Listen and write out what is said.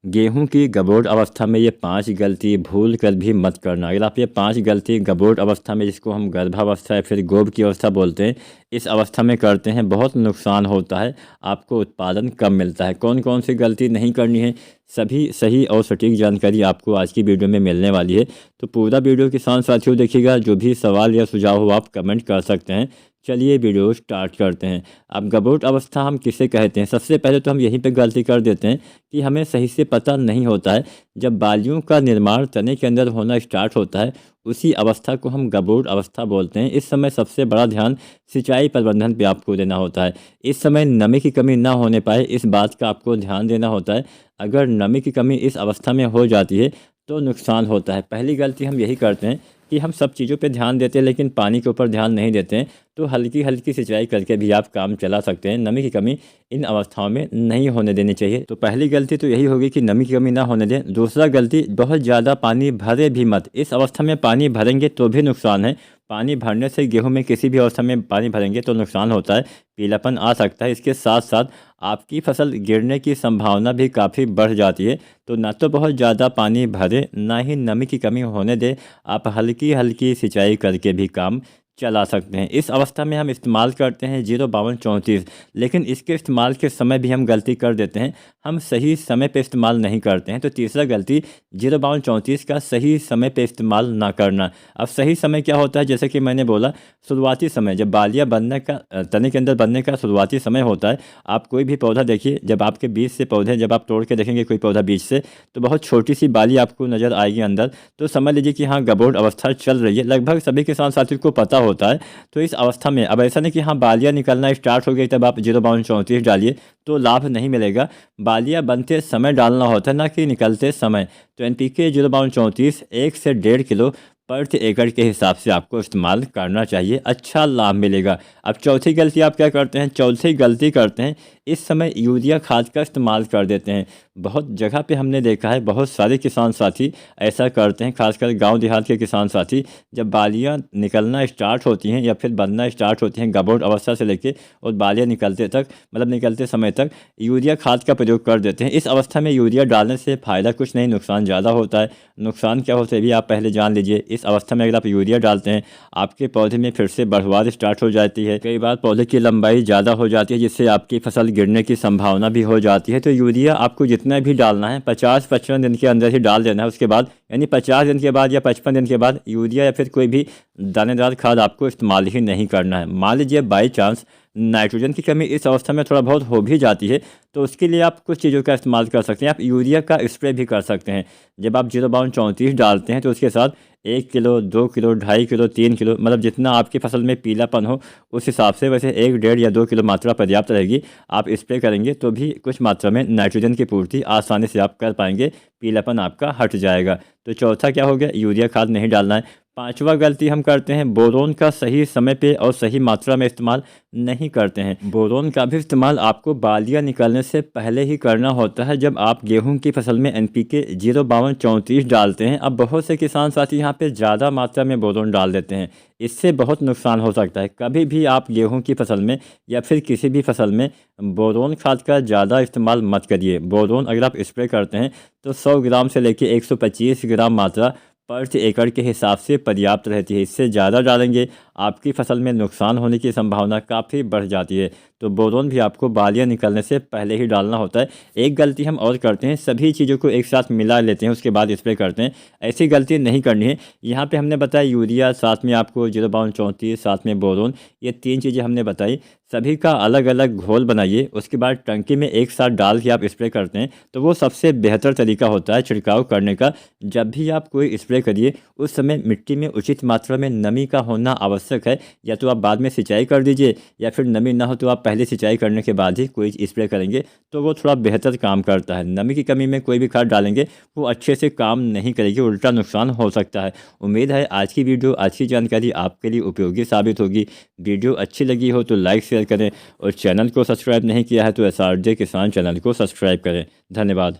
गेहूं की गबोट अवस्था में ये 5 गलती भूल कर भी मत करना। अगर आप ये 5 गलती गबोट अवस्था में, जिसको हम गर्भावस्था या फिर गोब की अवस्था बोलते हैं, इस अवस्था में करते हैं, बहुत नुकसान होता है, आपको उत्पादन कम मिलता है। कौन कौन सी गलती नहीं करनी है, सभी सही और सटीक जानकारी आपको आज की वीडियो में मिलने वाली है। तो पूरा वीडियो किसान साथियों देखिएगा। जो भी सवाल या सुझाव हो आप कमेंट कर सकते हैं। चलिए वीडियो स्टार्ट करते हैं। अब गबोट अवस्था हम किसे कहते हैं? सबसे पहले तो हम यहीं पे गलती कर देते हैं कि हमें सही से पता नहीं होता है। जब बालियों का निर्माण तने के अंदर होना स्टार्ट होता है, उसी अवस्था को हम गबोट अवस्था बोलते हैं। इस समय सबसे बड़ा ध्यान सिंचाई प्रबंधन पे आपको देना होता है। इस समय नमी की कमी ना होने पाए, इस बात का आपको ध्यान देना होता है। अगर नमी की कमी इस अवस्था में हो जाती है तो नुकसान होता है। पहली गलती हम यही करते हैं कि हम सब चीज़ों पे ध्यान देते हैं लेकिन पानी के ऊपर ध्यान नहीं देते हैं। तो हल्की हल्की सिंचाई करके भी आप काम चला सकते हैं। नमी की कमी इन अवस्थाओं में नहीं होने देनी चाहिए। तो पहली गलती तो यही होगी कि नमी की कमी ना होने दें। दूसरा गलती, बहुत ज़्यादा पानी भरे भी मत। इस अवस्था में पानी भरेंगे तो भी नुकसान है। पानी भरने से गेहूं में किसी भी अवस्था में पानी भरेंगे तो नुकसान होता है, पीलापन आ सकता है। इसके साथ साथ आपकी फसल गिरने की संभावना भी काफ़ी बढ़ जाती है। तो ना तो बहुत ज़्यादा पानी भरे, ना ही नमी की कमी होने दे। आप हल्की हल्की सिंचाई करके भी काम चला सकते हैं। इस अवस्था में हम इस्तेमाल करते हैं 05234, लेकिन इसके इस्तेमाल के समय भी हम गलती कर देते हैं, हम सही समय पे इस्तेमाल नहीं करते हैं। तो तीसरा गलती, 05234 का सही समय पे इस्तेमाल ना करना। अब सही समय क्या होता है? जैसे कि मैंने बोला, शुरुआती समय, जब बालियाँ बनने का, तने के अंदर बनने का शुरुआती समय होता है। आप कोई भी पौधा देखिए, जब आपके बीज से पौधे, जब आप तोड़ के देखेंगे कोई पौधा बीज से, तो बहुत छोटी सी बाली आपको नज़र आएगी अंदर। तो समझ लीजिए कि हाँ, गबोट अवस्था चल रही है। लगभग सभी किसान साथियों को पता होता है। तो इस अवस्था में अब ऐसा नहीं कि हाँ बालियाँ निकलना स्टार्ट हो गई तब आप 05234 डालिए तो लाभ नहीं मिलेगा। बालियाँ बनते समय डालना होता है, ना कि निकलते समय। तो NPK 05234 1 से 1.5 किलो प्रति एकड़ के हिसाब से आपको इस्तेमाल करना चाहिए, अच्छा लाभ मिलेगा। अब चौथी गलती आप क्या करते हैं? चौथी गलती करते हैं, इस समय यूरिया खाद का इस्तेमाल कर देते हैं। बहुत जगह पे हमने देखा है, बहुत सारे किसान साथी ऐसा करते हैं, खासकर गांव देहात के किसान साथी। जब बालियां निकलना स्टार्ट होती हैं या फिर बनना स्टार्ट होती हैं, गबोट अवस्था से लेके और बालियां निकलते तक, मतलब निकलते समय तक, यूरिया खाद का प्रयोग कर देते हैं। इस अवस्था में यूरिया डालने से फ़ायदा कुछ नहीं, नुकसान ज़्यादा होता है। नुकसान क्या होता है भी आप पहले जान लीजिए। इस अवस्था में अगर आप यूरिया डालते हैं, आपके पौधे में फिर से बढ़वार स्टार्ट हो जाती है। कई बार पौधे की लंबाई ज़्यादा हो जाती है, जिससे आपकी फसल गिरने की संभावना भी हो जाती है। तो यूरिया आपको जितना भी डालना है 50-55 दिन के अंदर ही डाल देना है। उसके बाद यानी 50 दिन के बाद या 55 दिन के बाद यूरिया या फिर कोई भी दानेदार खाद आपको इस्तेमाल ही नहीं करना है। मान लीजिए बाई चांस नाइट्रोजन की कमी इस अवस्था में थोड़ा बहुत हो भी जाती है, तो उसके लिए आप कुछ चीज़ों का इस्तेमाल कर सकते हैं। आप यूरिया का स्प्रे भी कर सकते हैं। जब आप 05234 डालते हैं तो उसके साथ 1 किलो, 2 किलो, 2.5 किलो, 3 किलो, मतलब जितना आपकी फसल में पीलापन हो उस हिसाब से, वैसे 1, 1.5 या 2 किलो मात्रा पर्याप्त रहेगी। आप स्प्रे करेंगे तो भी कुछ मात्रा में नाइट्रोजन की पूर्ति आसानी से आप कर पाएंगे, पीलापन आपका हट जाएगा। तो चौथा क्या हो गया? यूरिया खाद नहीं डालना है। पांचवा गलती हम करते हैं, बोरोन का सही समय पे और सही मात्रा में इस्तेमाल नहीं करते हैं। बोरोन का भी इस्तेमाल आपको बालियां निकलने से पहले ही करना होता है, जब आप गेहूं की फसल में NPK 05234 डालते हैं। अब बहुत से किसान साथी यहाँ पे ज़्यादा मात्रा में बोरोन डाल देते हैं, इससे बहुत नुकसान हो सकता है। कभी भी आप गेहूं की फसल में या फिर किसी भी फसल में बोरोन खाद का ज़्यादा इस्तेमाल मत करिए। बोरोन अगर आप स्प्रे करते हैं तो 100 ग्राम से लेकर 125 ग्राम मात्रा प्रति एकड़ के हिसाब से पर्याप्त रहती है। इससे ज़्यादा डालेंगे आपकी फसल में नुकसान होने की संभावना काफ़ी बढ़ जाती है। तो बोरोन भी आपको बालियाँ निकलने से पहले ही डालना होता है। एक गलती हम और करते हैं, सभी चीज़ों को एक साथ मिला लेते हैं उसके बाद स्प्रे करते हैं। ऐसी गलती नहीं करनी है। यहाँ पे हमने बताया यूरिया, साथ में आपको 05234, साथ में बोरोन, ये 3 चीज़ें हमने बताई। सभी का अलग अलग घोल बनाइए, उसके बाद टंकी में एक साथ डाल के आप स्प्रे करते हैं तो वो सबसे बेहतर तरीका होता है छिड़काव करने का। जब भी आप कोई स्प्रे करिए उस समय मिट्टी में उचित मात्रा में नमी का होना आवश्यक है। या तो आप बाद में सिंचाई कर दीजिए, या फिर नमी ना हो तो आप पहले सिंचाई करने के बाद ही कोई स्प्रे करेंगे तो वो थोड़ा बेहतर काम करता है। नमी की कमी में कोई भी खाद डालेंगे वो अच्छे से काम नहीं करेगी, उल्टा नुकसान हो सकता है। उम्मीद है आज की वीडियो, आज की जानकारी आपके लिए उपयोगी साबित होगी। वीडियो अच्छी लगी हो तो लाइक शेयर करें, और चैनल को सब्सक्राइब नहीं किया है तो SRJ किसान चैनल को सब्सक्राइब करें। धन्यवाद।